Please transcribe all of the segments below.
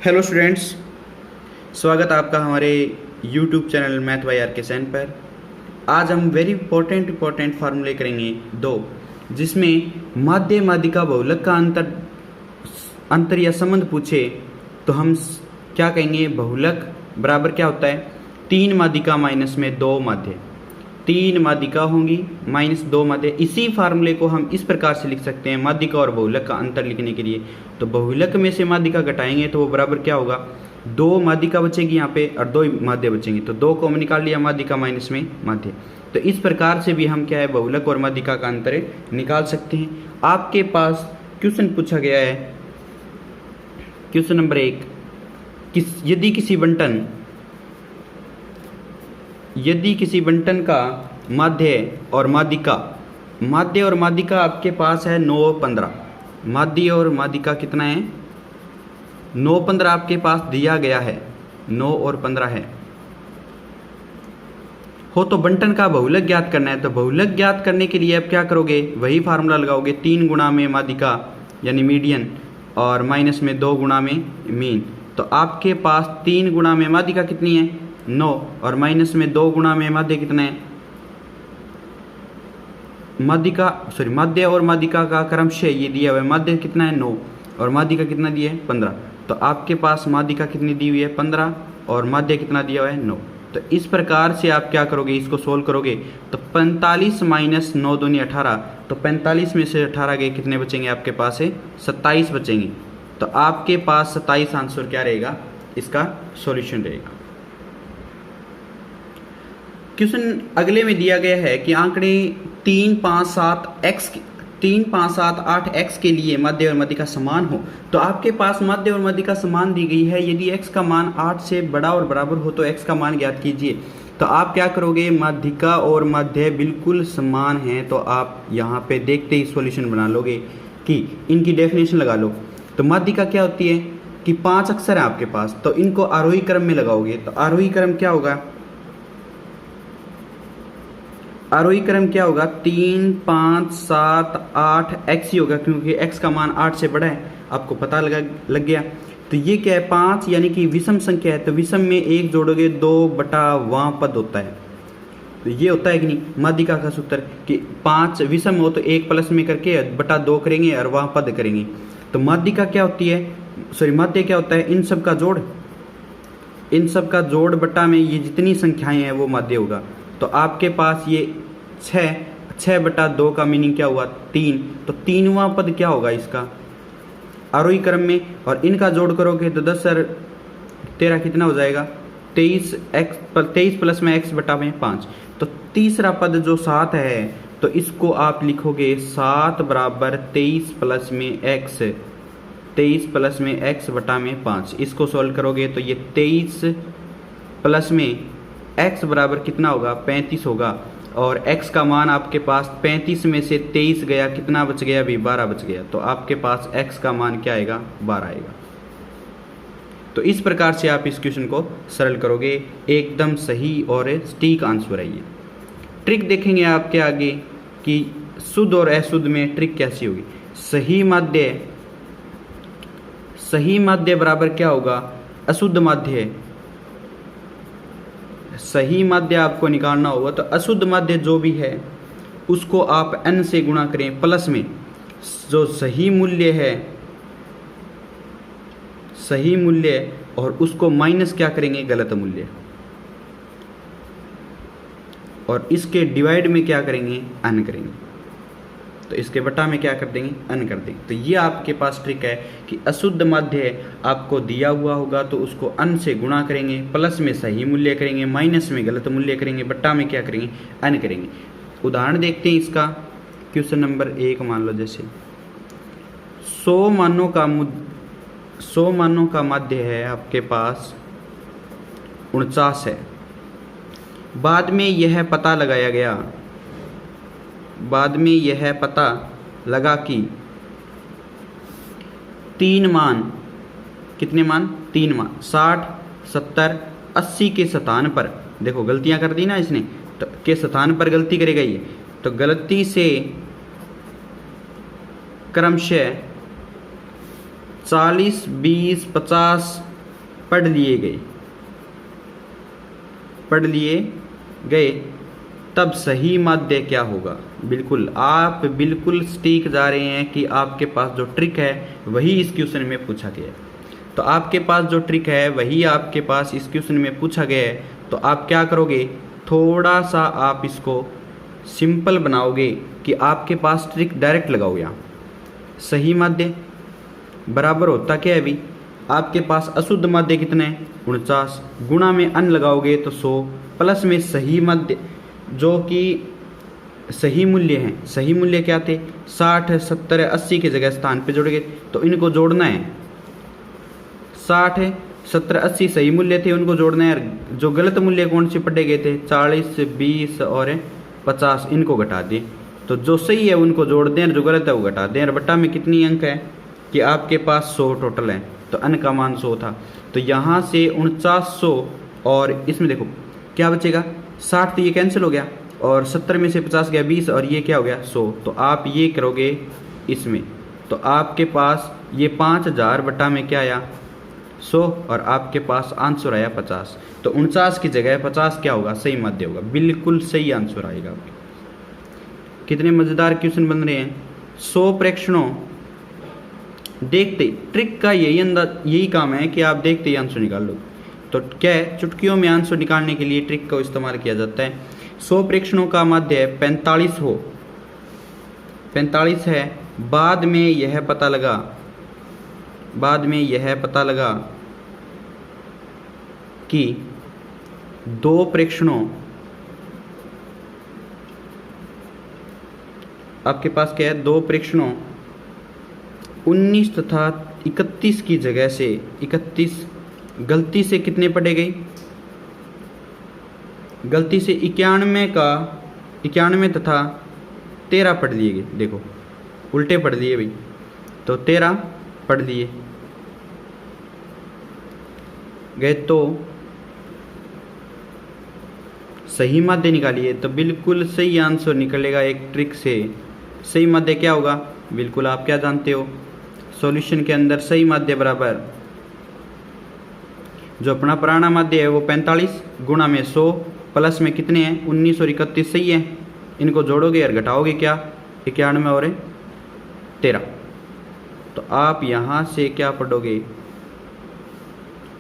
Hello students, स्वागत है आपका हमारे YouTube channel math by R K Sain पर। आज हम वेरी इंपॉर्टेंट फार्मूले करेंगे दो, जिसमें माध्य माध्यिका बहुलक का अंतर या संबंध पूछे तो हम क्या कहेंगे। बहुलक बराबर क्या होता है, 3 माध्यिका माइनस में 2 माध्य। 3 माध्यिका होंगी माइनस 2 माध्य। इसी फार्मूले को हम इस प्रकार से लिख सकते हैं माध्यिका और बहुलक का अंतर लिखने के लिए। तो बहुलक में से माध्यिका घटाएंगे तो वो बराबर क्या होगा, 2 माध्यिका बचेगी यहाँ पे और 2 माध्य बचेंगे। तो 2 को हम निकाल लिया माध्यिका माइनस में माध्य। तो इस प्रकार से भी हम क्या है, बहुलक और माध्यिका का अंतर निकाल सकते हैं। आपके पास क्वेश्चन पूछा गया है, क्वेश्चन नंबर 1, यदि किसी बंटन का माध्य और माध्यिका आपके पास है 9 और 15। माध्य और माध्यिका कितना है, 9 15 आपके पास दिया गया है, 9 और 15 है हो। तो बंटन का बहुलक ज्ञात करना है। तो बहुलक ज्ञात करने के लिए आप क्या करोगे, वही फार्मूला लगाओगे, 3 गुणा में माध्यिका यानी मीडियन और माइनस में 2 गुणा में मीन। तो आपके पास 3 गुणा में माध्यिका कितनी है, 9, और माइनस में 2 गुणा में माध्य कितना है, माध्य और माध्यिका का क्रमशः ये दिया हुआ है। माध्य कितना है 9 और माध्यिका कितना दिया है 15। तो आपके पास माध्यिका कितनी दी हुई है 15 और माध्य कितना दिया हुआ है 9। तो इस प्रकार से आप क्या करोगे, इसको सोल्व करोगे तो 45 माइनस 9 दूनी 18। तो 45 में से 18 गए, कितने बचेंगे आपके पास है 27 बचेंगे। तो आपके पास 27 आंसर क्या रहेगा, इसका सॉल्यूशन रहेगा। क्वेश्चन अगले में दिया गया है कि आंकड़े 3 5 7 8 x के लिए माध्य और माध्यिका समान हो। तो आपके पास माध्य और माध्यिका समान दी गई है। यदि x का मान 8 से बड़ा और बराबर हो तो x का मान ज्ञात कीजिए। तो आप क्या करोगे, माध्यिका और माध्य बिल्कुल समान हैं, तो आप यहाँ पे देखते ही सॉल्यूशन बना लोगे कि इनकी डेफिनेशन लगा लो। तो माध्यिका क्या होती है कि 5 अक्षर है आपके पास, तो इनको आरोही क्रम में लगाओगे। तो आरोही क्रम क्या होगा, 3 5 7 8 x ही होगा, क्योंकि x का मान 8 से बड़ा है, आपको पता लग गया। तो ये क्या है 5, यानी कि विषम संख्या है। तो विषम में 1 जोड़ोगे 2 बटा वहाँ पद होता है। तो ये होता है कि नहीं माध्यिका का सूत्र कि 5 विषम हो तो 1 प्लस में करके बटा 2 करेंगे और वहाँ पद करेंगे। तो माध्यिका क्या होती है, माध्य क्या होता है, इन सब का जोड़ बटा में ये जितनी संख्याएं हैं वो माध्य होगा। तो आपके पास ये 6 बटा 2 का मीनिंग क्या हुआ 3। तो 3वां पद क्या होगा इसका आरोही क्रम में, और इनका जोड़ करोगे तो 10 और 13 कितना हो जाएगा 23 प्लस में x बटा में 5। तो तीसरा पद जो 7 है, तो इसको आप लिखोगे 7 बराबर 23 प्लस में x बटा में 5। इसको सॉल्व करोगे तो ये 23 प्लस में x बराबर कितना होगा 35 होगा, और x का मान आपके पास 35 में से 23 गया, कितना बच गया अभी 12 बच गया। तो आपके पास x का मान क्या आएगा 12 आएगा। तो इस प्रकार से आप इस क्वेश्चन को सरल करोगे, एकदम सही और सटीक आंसर है ये। ट्रिक देखेंगे आपके आगे कि शुद्ध और अशुद्ध में ट्रिक कैसी होगी। सही माध्य बराबर क्या होगा अशुद्ध माध्य। सही माध्य आपको निकालना होगा तो अशुद्ध माध्य जो भी है उसको आप n से गुणा करें, प्लस में जो सही मूल्य और उसको माइनस क्या करेंगे गलत मूल्य, और इसके डिवाइड में क्या करेंगे n करेंगे। तो इसके बटा में क्या कर देंगे n कर देंगे। तो ये आपके पास ट्रिक है कि अशुद्ध माध्य आपको दिया हुआ होगा तो उसको n से गुणा करेंगे, प्लस में सही मूल्य करेंगे, माइनस में गलत मूल्य करेंगे, बट्टा में क्या करेंगे n करेंगे। उदाहरण देखते हैं इसका। क्वेश्चन नंबर 1 मान लो, जैसे 100 मानों का माध्य है आपके पास 49 है। बाद में यह पता लगा कि 3 मान 60 70 80 के स्थान पर, देखो गलतियां कर दी ना इसने, तो के स्थान पर गलती करेगा ये, तो गलती से क्रमशः 40 20 50 पढ़ लिए गए तब सही माध्य क्या होगा। बिल्कुल आप बिल्कुल सटीक जा रहे हैं कि आपके पास जो ट्रिक है वही इस क्वेश्चन में पूछा गया है। तो आपके पास जो ट्रिक है वही आपके पास इस क्वेश्चन में पूछा गया है। तो आप क्या करोगे, थोड़ा सा आप इसको सिंपल बनाओगे कि आपके पास ट्रिक डायरेक्ट लगाओगे। यहाँ सही माध्य बराबर होता क्या है अभी, आपके पास अशुद्ध माध्य कितने हैं 49, गुणा में अन लगाओगे तो 100, प्लस में सही माध्य जो कि सही मूल्य हैं। सही मूल्य क्या थे 60, 70, 80 की जगह स्थान पे जोड़ गए, तो इनको जोड़ना है। 60, 70, 80 सही मूल्य थे, उनको जोड़ना है। जो गलत मूल्य कौन से पढ़े गए थे 40, 20 और 50, इनको घटा दिए। तो जो सही है उनको जोड़ दें, जो गलत है वो घटा दें। और बट्टा में कितनी अंक है कि आपके पास 100 टोटल है, तो अन का मान 100 था। तो यहाँ से 4900 और इसमें देखो क्या बचेगा 60, तो ये कैंसिल हो गया, और 70 में से 50 गया 20, और ये क्या हो गया 100। तो आप ये करोगे इसमें, तो आपके पास ये 5000 बट्टा में क्या आया 100, और आपके पास आंसर आया 50। तो 49 की जगह 50 क्या होगा, सही माध्य होगा। बिल्कुल सही आंसर आएगा आपके। कितने मज़ेदार क्वेश्चन बन रहे हैं। 100 प्रेक्षणों देखते, ट्रिक का यही काम है कि आप देखते ही आंसर निकाल लो। तो क्या है, चुटकियों में आंसर निकालने के लिए ट्रिक का इस्तेमाल किया जाता है। 100 प्रेक्षणों का माध्य 45 है। बाद में यह पता लगा कि 2 प्रेक्षणों, आपके पास क्या है 2 प्रेक्षणों 19 तथा 31 की जगह से 31 गलती से कितने पढ़े गई, गलती से 91 तथा 13 पढ़ लिए गए। देखो उल्टे पढ़ लिए भाई, तो 13 पढ़ लिए गए, तो सही माध्य निकालिए। तो बिल्कुल सही आंसर निकलेगा एक ट्रिक से। सही माध्य क्या होगा, बिल्कुल आप क्या जानते हो, सॉल्यूशन के अंदर सही माध्य बराबर जो अपना पुराना माध्य है वो 45 गुणा में 100, प्लस में कितने हैं 19 और 31 सही है, इनको जोड़ोगे और घटाओगे क्या 91 और 13। तो आप यहाँ से क्या पढ़ोगे,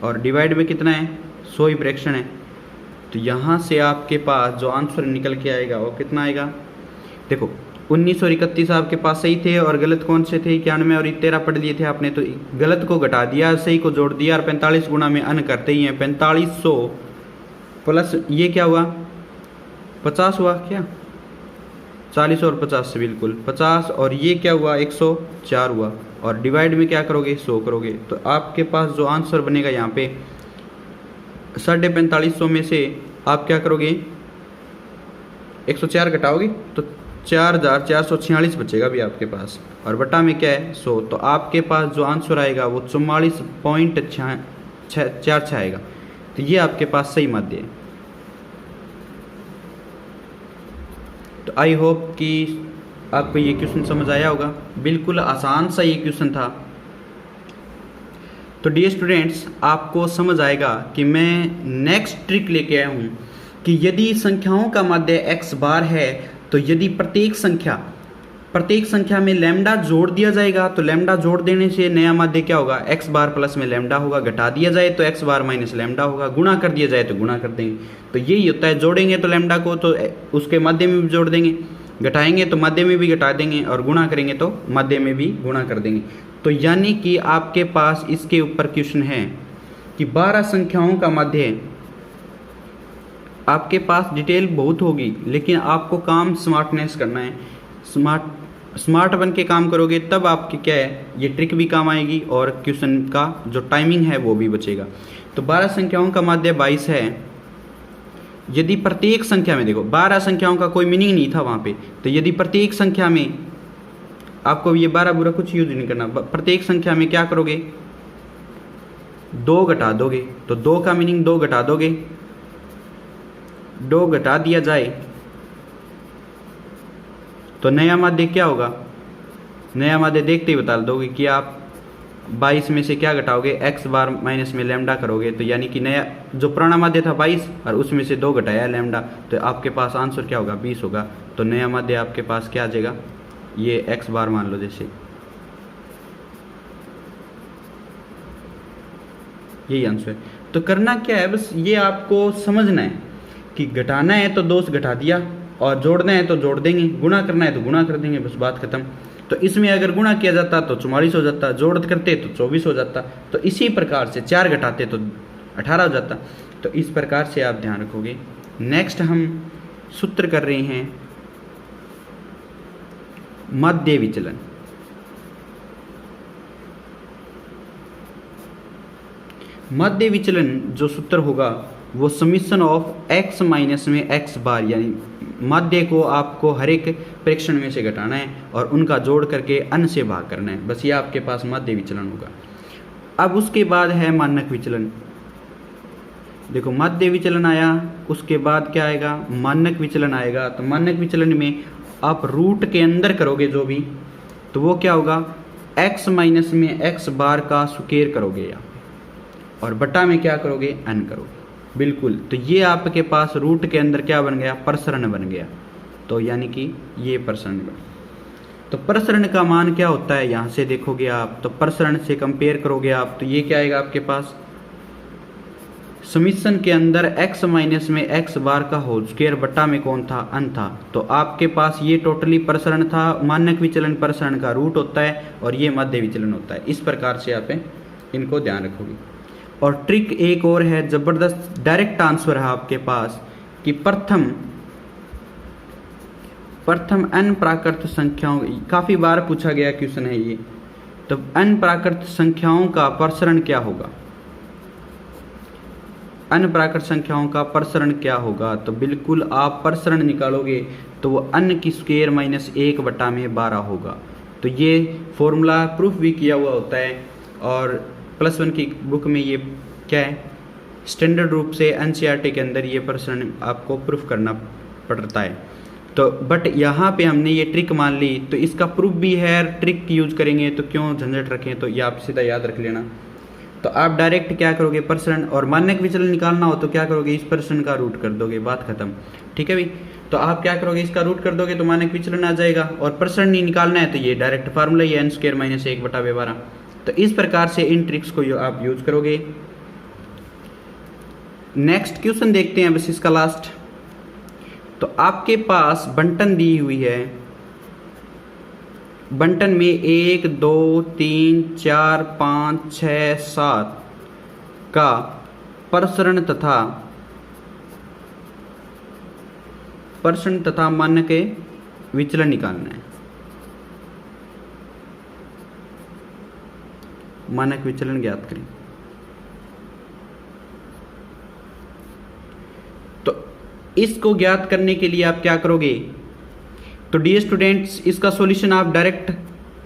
और डिवाइड में कितना है 100 ही फ्रैक्शन है। तो यहाँ से आपके पास जो आंसर निकल के आएगा वो कितना आएगा, देखो 19 और 31 आपके पास सही थे, और गलत कौन से थे 91 और 13 पढ़ लिए थे आपने। तो गलत को घटा दिया, सही को जोड़ दिया, और 45 गुणा में अन करते ही हैं 4500 प्लस ये क्या हुआ 50 हुआ क्या, 40 और 50 से बिल्कुल 50, और ये क्या हुआ 104 हुआ, और डिवाइड में क्या करोगे 100 करोगे। तो आपके पास जो आंसर बनेगा यहाँ पे 4550 में से आप क्या करोगे 104 घटाओगे तो 4446 बचेगा भी आपके पास, और बटा में क्या है 100। तो आपके पास जो आंसर आएगा वो 44.46 आएगा। तो ये आपके पास सही माध्य है। तो आई होप कि आपको ये क्वेश्चन समझ आया होगा। बिल्कुल आसान सा ये क्वेश्चन था। तो डियर स्टूडेंट्स, आपको समझ आएगा कि मैं नेक्स्ट ट्रिक लेके आया हूँ कि यदि संख्याओं का माध्य x बार है, तो यदि प्रत्येक संख्या में लैम्डा जोड़ दिया जाएगा, तो लैम्डा जोड़ देने से नया माध्य क्या होगा x बार प्लस में लैम्डा होगा, घटा दिया जाए तो x बार माइनस लैम्डा होगा, गुणा कर दिया जाए तो गुणा कर देंगे। तो यही होता है, जोड़ेंगे तो लैम्डा को तो उसके माध्य में भी जोड़ देंगे, घटाएंगे तो माध्य में भी घटा देंगे, और गुणा करेंगे तो माध्य में भी गुणा कर देंगे। तो यानी कि आपके पास इसके ऊपर क्वेश्चन है कि 12 संख्याओं का माध्य। आपके पास डिटेल बहुत होगी, लेकिन आपको काम स्मार्टनेस करना है। स्मार्ट बन के काम करोगे तब आपके क्या है ये ट्रिक भी काम आएगी, और क्वेश्चन का जो टाइमिंग है वो भी बचेगा। तो 12 संख्याओं का माध्य 22 है। यदि प्रत्येक संख्या में, देखो 12 संख्याओं का कोई मीनिंग नहीं था वहाँ पे, तो यदि प्रत्येक संख्या में आपको ये 12 बुरा कुछ यूज नहीं करना, प्रत्येक संख्या में क्या करोगे 2 घटा दोगे। तो 2 का मीनिंग 2 घटा दोगे, 2 घटा दिया जाए तो नया माध्य क्या होगा, नया माध्य देखते ही बता दोगे कि आप 22 में से क्या घटाओगे, एक्स बार माइनस में लैम्डा करोगे, तो यानी कि नया जो पुराना माध्य था 22 और उसमें से 2 घटाया लैम्डा, तो आपके पास आंसर क्या होगा, 20 होगा। तो नया माध्य आपके पास क्या आ जाएगा, ये एक्स बार मान लो जैसे, यही आंसर है। तो करना क्या है, बस ये आपको समझना है कि घटाना है तो 2 से घटा दिया, और जोड़ना है तो जोड़ देंगे, गुणा करना है तो गुणा कर देंगे, बस बात खत्म। तो इसमें अगर गुणा किया जाता तो 44 हो जाता, जोड़ करते तो 24 हो जाता, तो इसी प्रकार से 4 घटाते तो 18 हो जाता। तो इस प्रकार से आप ध्यान रखोगे। नेक्स्ट हम सूत्र कर रहे हैं माध्य विचलन। माध्य विचलन जो सूत्र होगा वो समीशन ऑफ एक्स माइनस में एक्स बार, यानी माध्य को आपको हर एक प्रेक्षण में से घटाना है और उनका जोड़ करके n से भाग करना है, बस ये आपके पास माध्य विचलन होगा। अब उसके बाद है मानक विचलन। देखो माध्य विचलन आया, उसके बाद क्या आएगा, मानक विचलन आएगा। तो मानक विचलन में आप रूट के अंदर करोगे जो भी, तो वो क्या होगा, x माइनस में x बार का स्क्वायर करोगे यहाँ पे, और बटा में क्या करोगे, n करोगे, बिल्कुल। तो ये आपके पास रूट के अंदर क्या बन गया, प्रसरण बन गया। तो यानी कि ये प्रसरण बन गया। तो प्रसरण का मान क्या होता है, यहाँ से देखोगे आप, तो प्रसरण से कंपेयर करोगे आप, तो ये क्या आएगा आपके पास, समीशन के अंदर x माइनस में x बार का होल स्क्वायर बटा में कौन था, n था। तो आपके पास ये टोटली प्रसरण था। मानक विचलन प्रसरण का रूट होता है और ये माध्य विचलन होता है। इस प्रकार से आप इनको ध्यान रखोगे। और ट्रिक एक और है, जबरदस्त डायरेक्ट आंसर है आपके पास कि प्रथम n प्राकृत संख्याओं, काफी बार पूछा गया क्वेश्चन है ये। तो n प्राकृत संख्याओं का प्रसरण क्या होगा, n प्राकृत संख्याओं का प्रसरण क्या होगा, तो बिल्कुल आप प्रसरण निकालोगे तो वो n की स्क्वायर माइनस 1 बटा में 12 होगा। तो ये फॉर्मूला प्रूफ भी किया हुआ होता है और +1 की बुक में ये क्या है, स्टैंडर्ड रूप से NCERT के अंदर ये प्रसरण आपको प्रूफ करना पड़ता है। तो बट यहाँ पे हमने ये ट्रिक मान ली, तो इसका प्रूफ भी है, ट्रिक यूज करेंगे तो क्यों झंझट रखें, तो ये आप सीधा याद रख लेना। तो आप डायरेक्ट क्या करोगे, प्रसरण, और मानक विचलन निकालना हो तो क्या करोगे, इस प्रसरण का रूट कर दोगे, बात खत्म। ठीक है भाई, तो आप क्या करोगे, इसका रूट कर दोगे तो मानक विचलन आ जाएगा, और प्रसरण नहीं निकालना है तो ये डायरेक्ट फार्मूला ही n² माइनस 1 बटा 12। तो इस प्रकार से इन ट्रिक्स को आप यूज करोगे। नेक्स्ट क्वेश्चन देखते हैं, बस इसका लास्ट। तो आपके पास बंटन दी हुई है, बंटन में 1 2 3 4 5 6 7 का प्रसरण तथा मानक विचलन निकालना है। मानक विचलन ज्ञात करें। तो इसको ज्ञात करने के लिए आप क्या करोगे, तो डियर स्टूडेंट्स इसका सॉल्यूशन आप डायरेक्ट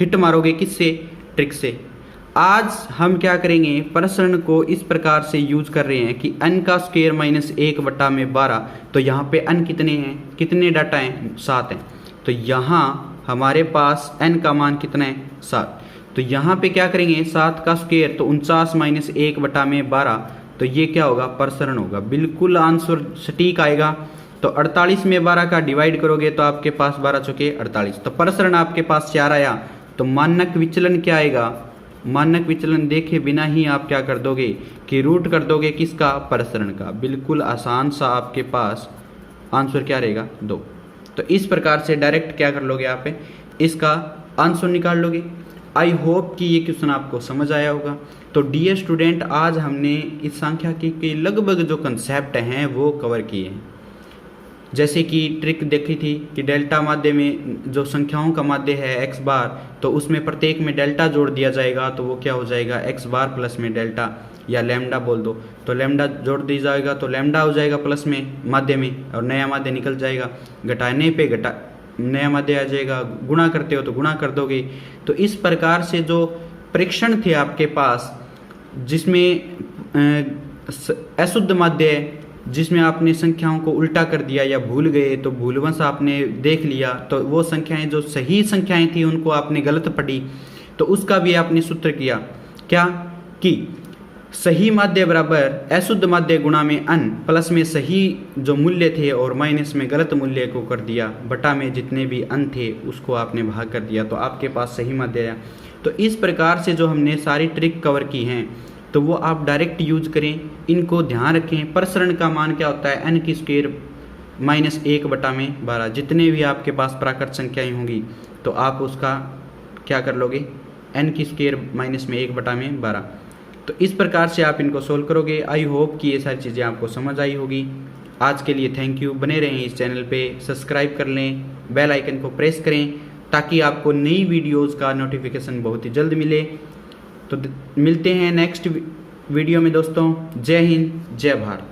हिट मारोगे, किससे, ट्रिक से। आज हम क्या करेंगे, प्रसरण को इस प्रकार से यूज कर रहे हैं कि n का स्क्वायर माइनस 1 बटा में 12। तो यहाँ पे n कितने हैं, कितने डाटा हैं, 7 हैं। तो यहाँ हमारे पास n का मान कितना है, 7। तो यहाँ पे क्या करेंगे, 7 का स्क्वायर तो 49 माइनस 1 बटा में 12, तो ये क्या होगा, प्रसरण होगा, बिल्कुल आंसर सटीक आएगा। तो 48 में 12 का डिवाइड करोगे तो आपके पास 12 चौके 48, तो प्रसरण आपके पास 4 आया। तो मानक विचलन क्या आएगा, मानक विचलन देखे बिना ही आप क्या कर दोगे कि रूट कर दोगे किसका, प्रसरण का। बिल्कुल आसान सा आपके पास आंसर क्या रहेगा, 2। तो इस प्रकार से डायरेक्ट क्या कर लोगे, आप इसका आंसर निकाल लोगे। आई होप कि ये क्वेश्चन आपको समझ आया होगा। तो डियर स्टूडेंट, आज हमने इस सांख्यिकी के लगभग जो कंसेप्ट हैं वो कवर किए हैं। जैसे कि ट्रिक देखी थी कि डेल्टा माध्य में जो संख्याओं का माध्य है x बार, तो उसमें प्रत्येक में डेल्टा जोड़ दिया जाएगा, तो वो क्या हो जाएगा, x बार प्लस में डेल्टा, या लैम्डा बोल दो, तो लैम्डा जोड़ दी जाएगा तो लैम्डा हो जाएगा प्लस में माध्य में, और नया माध्य निकल जाएगा। घटाने पे नया माध्य आ जाएगा, गुणा करते हो तो गुणा कर दोगे। तो इस प्रकार से जो प्रेक्षण थे आपके पास, जिसमें अशुद्ध माध्य, जिसमें आपने संख्याओं को उल्टा कर दिया या भूल गए, तो भूलवश आपने देख लिया, तो वो संख्याएं जो सही संख्याएं थी उनको आपने गलत पढ़ी, तो उसका भी आपने सूत्र किया। क्या कि सही माध्य बराबर अशुद्ध माध्य गुणा में अन प्लस में सही जो मूल्य थे और माइनस में गलत मूल्य को कर दिया, बटा में जितने भी अन थे उसको आपने भाग कर दिया, तो आपके पास सही माध्य आया। तो इस प्रकार से जो हमने सारी ट्रिक कवर की हैं तो वो आप डायरेक्ट यूज करें, इनको ध्यान रखें। प्रसरण का मान क्या होता है, एन की स्क्वायर माइनस 1/12। जितने भी आपके पास प्राकृत संख्याएं होंगी तो आप उसका क्या कर लोगे, एन की स्क्वायर माइनस में 1/12। तो इस प्रकार से आप इनको सोल्व करोगे। आई होप कि ये सारी चीज़ें आपको समझ आई होगी। आज के लिए थैंक यू। बने रहें इस चैनल पे, सब्सक्राइब कर लें, बेल आइकन को प्रेस करें ताकि आपको नई वीडियोस का नोटिफिकेशन बहुत ही जल्द मिले। तो मिलते हैं नेक्स्ट वीडियो में दोस्तों। जय हिंद, जय भारत।